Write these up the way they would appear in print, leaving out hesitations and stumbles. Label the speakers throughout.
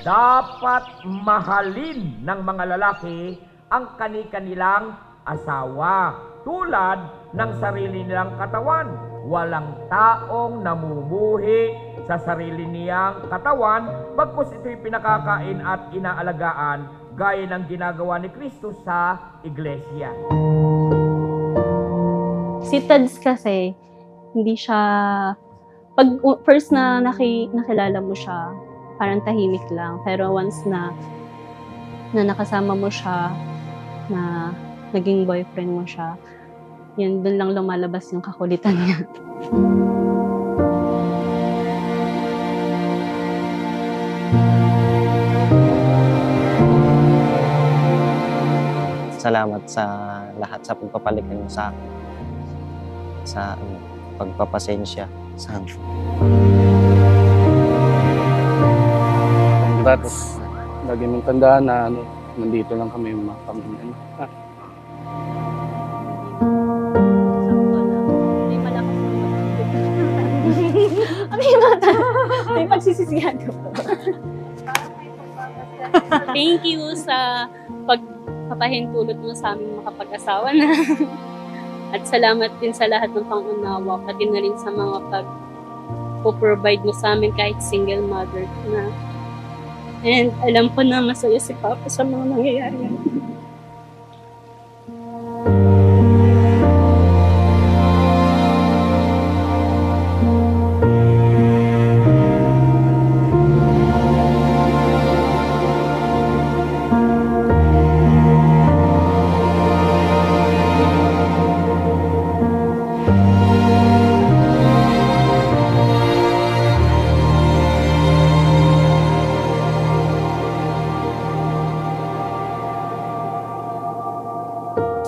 Speaker 1: Dapat mahalin ng mga lalaki ang kani-kanilang asawa tulad ng sarili nilang katawan. Walang taong namumuhi sa sarili niyang katawan bagkus ito'y pinakakain at inaalagaan gaya ng ginagawa ni Kristo sa iglesia.
Speaker 2: Si Tads kasi, hindi siya, pag first na nakilala mo siya, parang tahimik lang. Pero once na nakasama mo siya, na naging boyfriend mo siya, yun, dun lang lumalabas yung kakulitan niya.
Speaker 3: Salamat sa lahat sa pagpapalikan mo sa akin. Sa pagpapasensya sa akin.
Speaker 4: Tapos, lagi mong tandaan na nandito lang kami yung mga pamilya.
Speaker 2: May pagsisisihan ko. Thank you sa pagpapahintulot mo sa aming makapag-asawa na. At salamat din sa lahat ng pangunawa, pati na rin sa mga pag-provide mo sa amin kahit single mother na. And alam ko na masaya si Papa sa mga nangyayari.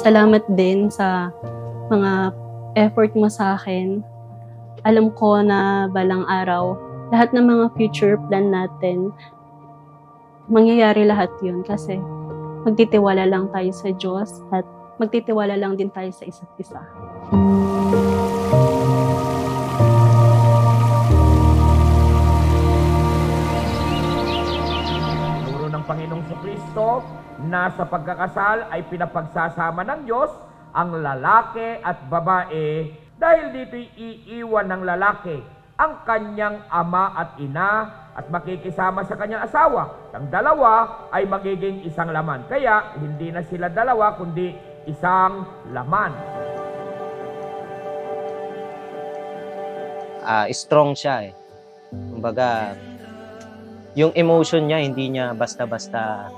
Speaker 2: Salamat din sa mga effort mo sa akin. Alam ko na balang araw, lahat ng mga future plan natin, mangyayari lahat yun kasi magtitiwala lang tayo sa Diyos at magtitiwala lang din tayo sa isa't isa.
Speaker 1: Turo ng Panginoong Kristo na sa pagkakasal ay pinapagsasama ng Diyos ang lalaki at babae dahil dito'y iiwan ng lalaki ang kanyang ama at ina at makikisama sa kanyang asawa. Ang dalawa ay magiging isang laman. Kaya hindi na sila dalawa kundi isang laman.
Speaker 3: Strong siya eh. Kumbaga, yung emotion niya hindi niya basta-basta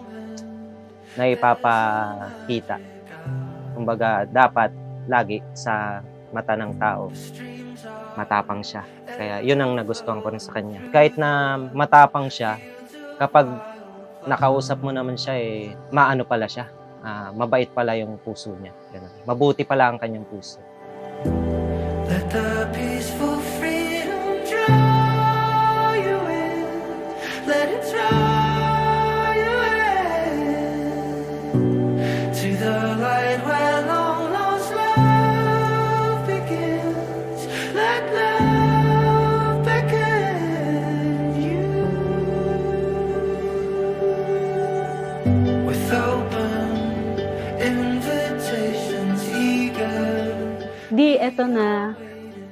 Speaker 3: na ipapakita. Kumbaga, dapat lagi sa mata ng tao, matapang siya. Kaya yun ang nagustuhan ko rin sa kanya. Kahit na matapang siya, kapag nakausap mo naman siya, maano pala siya. Mabait pala yung puso niya. Ganun. Mabuti pala ang kanyang puso.
Speaker 5: Let the peaceful freedom draw you in. Let it draw the light where long lost love begins. Let love beckon you with open invitations eager.
Speaker 2: Di, eto na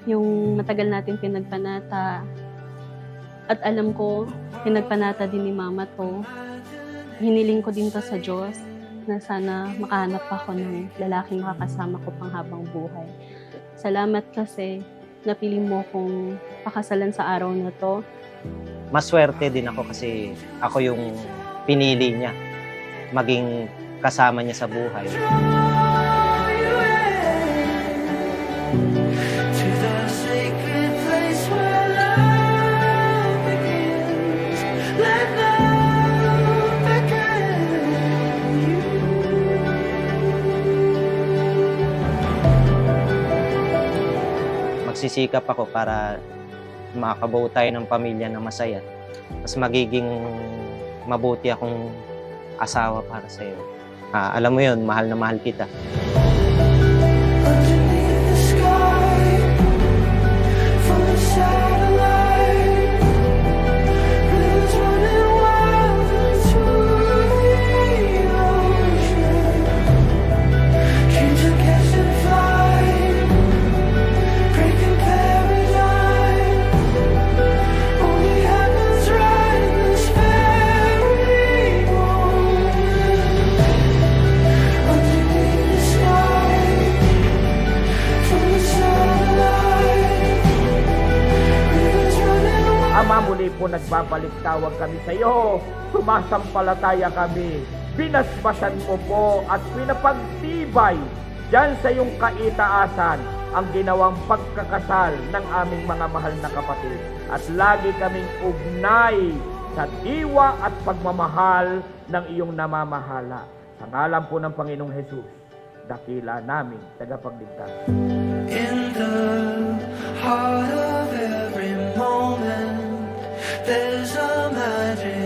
Speaker 2: yung matagal natin pinagpanata. At alam ko, pinagpanata din ni Mama to. Hiniling ko din to sa Diyos na sana makahanap ako ng lalaking makakasama ko pang habang buhay. Salamat kasi napili mo kong pakasalan sa araw na to.
Speaker 3: Maswerte din ako kasi ako yung pinili niya maging kasama niya sa buhay. Magsisikap ako para makabuo tayo ng pamilya na masaya. Mas magiging mabuti akong asawa para sa iyo. Alam mo yun, mahal na mahal kita.
Speaker 1: muli po nagbabalik tawag kami sa iyo. Sumasampalataya kami. Binasbasan mo po at pinapagtibay diyan sa iyong kaitaasan ang ginawang pagkakasal ng aming mga mahal na kapatid. At lagi kaming ugnay sa diwa at pagmamahal ng iyong namamahala. Sa ngalan po ng Panginoong Jesus, dakila namin tagapagligtas.
Speaker 5: In the heart of every moment, there's a magic